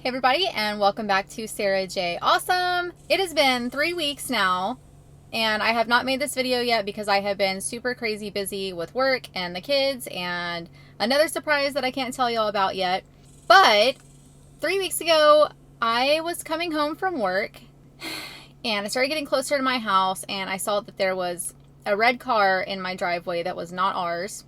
Hey everybody, and welcome back to Sarah J. Awesome! It has been 3 weeks now, and I have not made this video yet because I have been super crazy busy with work and the kids and another surprise that I can't tell y'all about yet. But 3 weeks ago, I was coming home from work and I started getting closer to my house and I saw that there was a red car in my driveway that was not ours.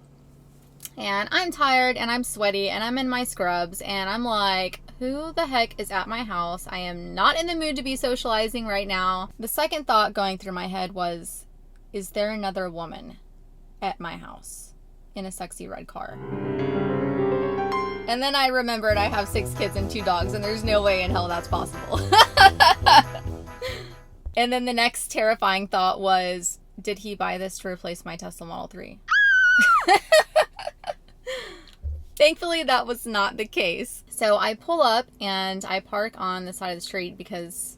And I'm tired and I'm sweaty and I'm in my scrubs and I'm like, who the heck is at my house? I am not in the mood to be socializing right now. The second thought going through my head was, is there another woman at my house in a sexy red car? And then I remembered I have 6 kids and 2 dogs and there's no way in hell that's possible. And then the next terrifying thought was, did he buy this to replace my Tesla Model 3? Thankfully, that was not the case. So I pull up and I park on the side of the street because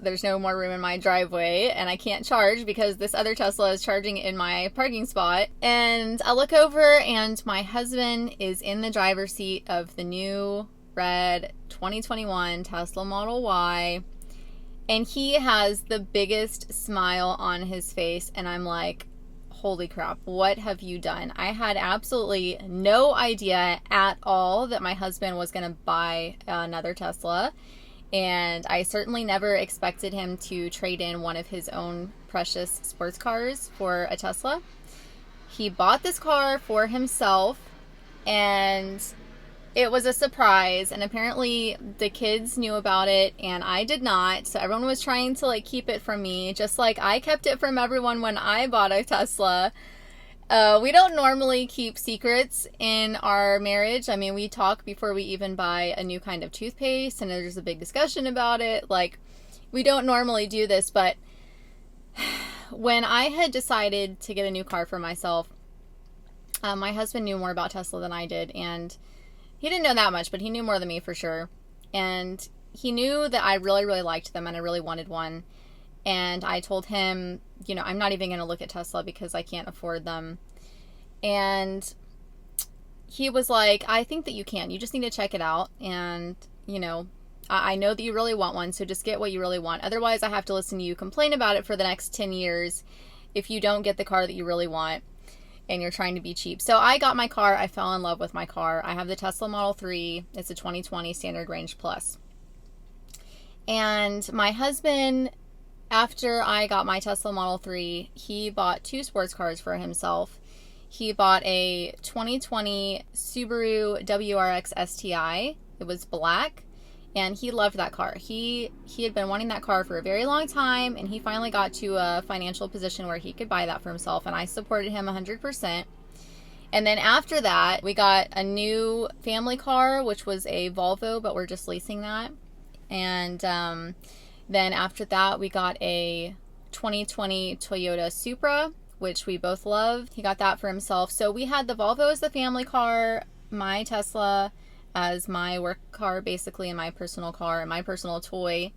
there's no more room in my driveway and I can't charge because this other Tesla is charging in my parking spot. And I look over and my husband is in the driver's seat of the new red 2021 Tesla Model Y. And he has the biggest smile on his face and I'm like, holy crap, what have you done? I had absolutely no idea at all that my husband was going to buy another Tesla. And I certainly never expected him to trade in one of his own precious sports cars for a Tesla. He bought this car for himself and it was a surprise, and apparently the kids knew about it and I did not. So everyone was trying to keep it from me, just like I kept it from everyone when I bought a Tesla. We don't normally keep secrets in our marriage. I mean, we talk before we even buy a new kind of toothpaste and there's a big discussion about it. We don't normally do this, but when I had decided to get a new car for myself, my husband knew more about Tesla than I did, and he didn't know that much, but he knew more than me for sure. And he knew that I really, really liked them and I really wanted one. And I told him, I'm not even going to look at Tesla because I can't afford them. And he was like, I think that you can. You just need to check it out. And, I know that you really want one, so just get what you really want. Otherwise, I have to listen to you complain about it for the next 10 years if you don't get the car that you really want and you're trying to be cheap. So I got my car. I fell in love with my car. I have the Tesla Model 3. It's a 2020 Standard Range Plus. And my husband, after I got my Tesla Model 3, he bought 2 sports cars for himself. He bought a 2020 Subaru WRX STI. It was black. And he loved that car. He had been wanting that car for a very long time, and he finally got to a financial position where he could buy that for himself, and I supported him 100%. And then after that, we got a new family car, which was a Volvo, but we're just leasing that. And then after that, we got a 2020 Toyota Supra, which we both loved. He got that for himself. So we had the Volvo as the family car, my Tesla as my work car, basically, and my personal car and my personal toy,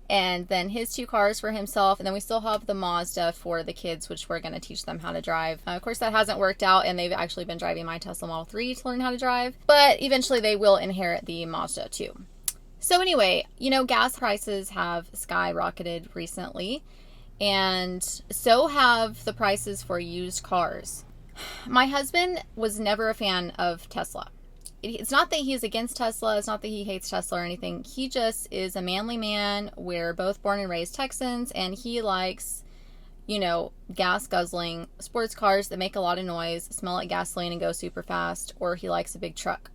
and then his 2 cars for himself. And then we still have the Mazda for the kids, which we're going to teach them how to drive. Of course, that hasn't worked out, and they've actually been driving my Tesla Model 3 to learn how to drive, but eventually they will inherit the Mazda too. So anyway, gas prices have skyrocketed recently, and so have the prices for used cars. My husband was never a fan of Tesla. It's not that he's against Tesla. It's not that he hates Tesla or anything. He just is a manly man. We're both born and raised Texans, and he likes, gas guzzling sports cars that make a lot of noise, smell like gasoline, and go super fast, or he likes a big truck.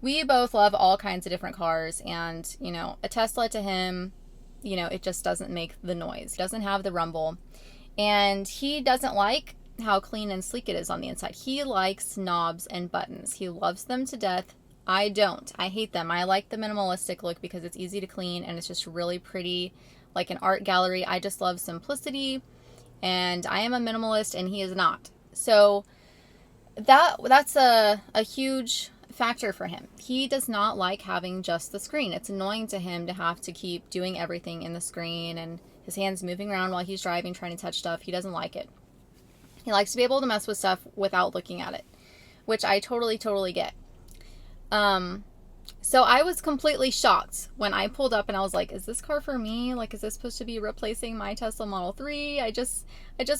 We both love all kinds of different cars, and, a Tesla to him, it just doesn't make the noise. It doesn't have the rumble. And he doesn't like how clean and sleek it is on the inside. He likes knobs and buttons. He loves them to death. I don't. I hate them. I like the minimalistic look because it's easy to clean and it's just really pretty, like an art gallery. I just love simplicity, and I am a minimalist and he is not. So that's a huge factor for him. He does not like having just the screen. It's annoying to him to have to keep doing everything in the screen and his hands moving around while he's driving, trying to touch stuff. He doesn't like it. He likes to be able to mess with stuff without looking at it, which I totally get. So I was completely shocked when I pulled up and I was like, is this car for me? Like, is this supposed to be replacing my Tesla Model 3? I just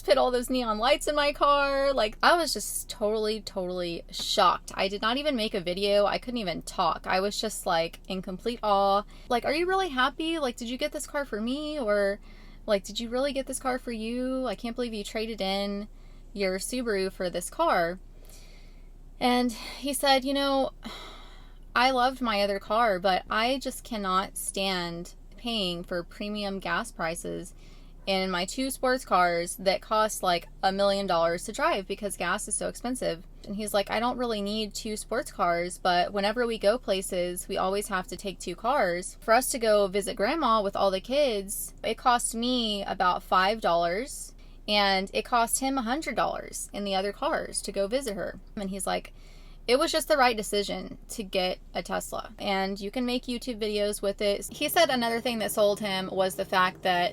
put all those neon lights in my car. Like, I was just totally shocked. I did not even make a video. I couldn't even talk. I was just like in complete awe. Like, are you really happy? Like, did you get this car for me? Or like, did you really get this car for you? I can't believe you traded in your Subaru for this car. And he said, I loved my other car, but I just cannot stand paying for premium gas prices in my 2 sports cars that cost like $1 million to drive because gas is so expensive. And he's like, I don't really need 2 sports cars, but whenever we go places, we always have to take 2 cars. For us to go visit grandma with all the kids, it cost me about $5, and it cost him $100 in the other cars to go visit her. And he's like, it was just the right decision to get a Tesla, and you can make YouTube videos with it. He said another thing that sold him was the fact that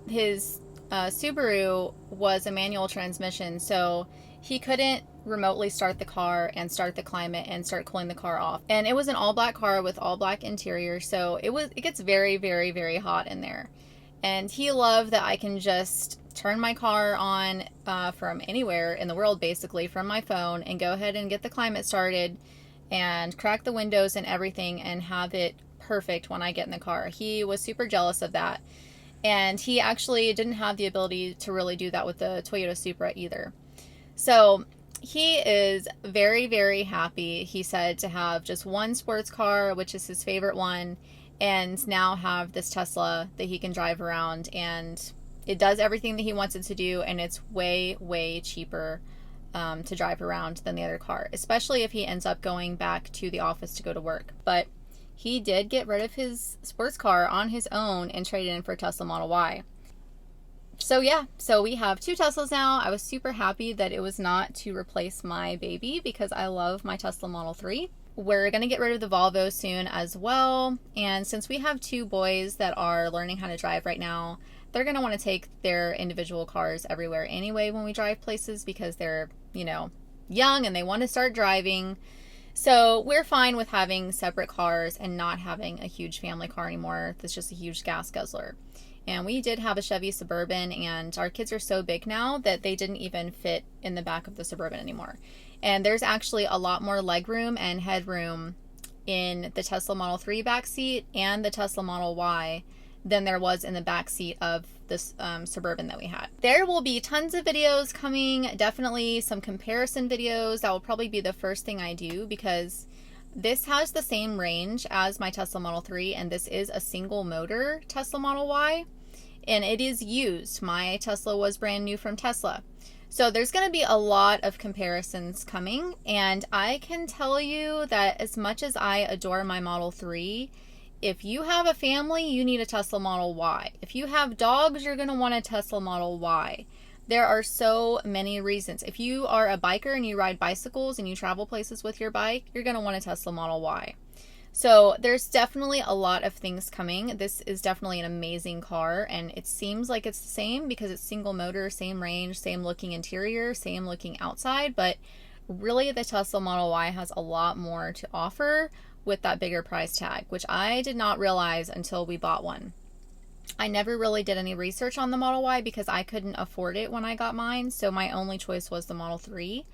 his Subaru was a manual transmission, so he couldn't remotely start the car and start the climate and start cooling the car off. And it was an all black car with all black interior, so it gets very hot in there. And he loved that I can just turn my car on from anywhere in the world, basically from my phone, and go ahead and get the climate started and crack the windows and everything and have it perfect when I get in the car. He was super jealous of that. And he actually didn't have the ability to really do that with the Toyota Supra either. So he is very happy, he said, to have just one sports car, which is his favorite one, and now have this Tesla that he can drive around, and it does everything that he wants it to do, and it's way cheaper to drive around than the other car, especially if he ends up going back to the office to go to work. But he did get rid of his sports car on his own and traded in for a Tesla Model Y. So yeah, so we have 2 Teslas now. I was super happy that it was not to replace my baby because I love my Tesla Model 3. We're going to get rid of the Volvo soon as well. And since we have 2 boys that are learning how to drive right now, they're going to want to take their individual cars everywhere anyway when we drive places because they're, young and they want to start driving. So we're fine with having separate cars and not having a huge family car anymore that's just a huge gas guzzler. And we did have a Chevy Suburban, and our kids are so big now that they didn't even fit in the back of the Suburban anymore. And there's actually a lot more legroom and headroom in the Tesla Model 3 backseat and the Tesla Model Y than there was in the backseat of this Suburban that we had. There will be tons of videos coming, definitely some comparison videos. That will probably be the first thing I do because this has the same range as my Tesla Model 3, and this is a single motor Tesla Model Y, and it is used. My Tesla was brand new from Tesla. So there's going to be a lot of comparisons coming, and I can tell you that as much as I adore my Model 3, if you have a family, you need a Tesla Model Y. If you have dogs, you're going to want a Tesla Model Y. There are so many reasons. If you are a biker and you ride bicycles and you travel places with your bike, you're going to want a Tesla Model Y. So there's definitely a lot of things coming. This is definitely an amazing car, and it seems like it's the same because it's single motor, same range, same looking interior, same looking outside, but really the Tesla Model Y has a lot more to offer with that bigger price tag, which I did not realize until we bought one. I never really did any research on the Model Y because I couldn't afford it when I got mine, so my only choice was the Model 3.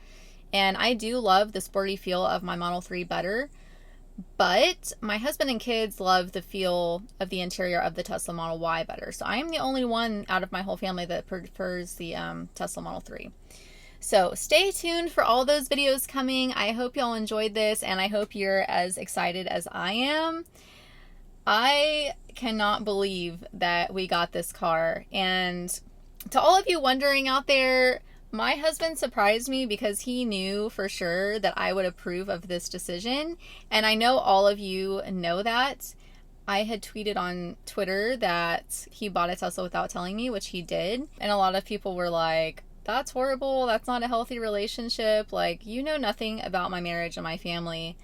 And I do love the sporty feel of my Model 3 better, but my husband and kids love the feel of the interior of the Tesla Model Y better. So I am the only one out of my whole family that prefers the Tesla Model 3. So stay tuned for all those videos coming. I hope y'all enjoyed this, and I hope you're as excited as I am. I cannot believe that we got this car. And to all of you wondering out there, my husband surprised me because he knew for sure that I would approve of this decision. And I know all of you know that. I had tweeted on Twitter that he bought a Tesla without telling me, which he did. And a lot of people were like, that's horrible. That's not a healthy relationship. Like, you know nothing about my marriage and my family.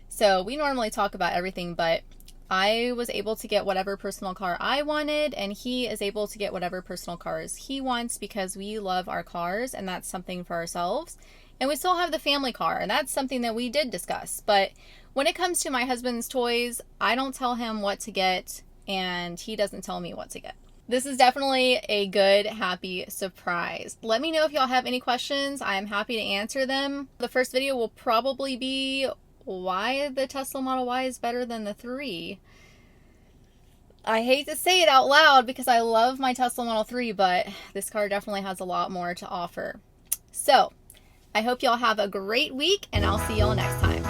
So we normally talk about everything, but I was able to get whatever personal car I wanted, and he is able to get whatever personal cars he wants because we love our cars, and that's something for ourselves. And we still have the family car, and that's something that we did discuss. But When it comes to my husband's toys, I don't tell him what to get, and he doesn't tell me what to get. This is definitely a good, happy surprise. Let me know if y'all have any questions. I am happy to answer them. The first video will probably be why the Tesla Model Y is better than the 3. I hate to say it out loud because I love my Tesla Model 3, but this car definitely has a lot more to offer. So, I hope y'all have a great week, and I'll see y'all next time.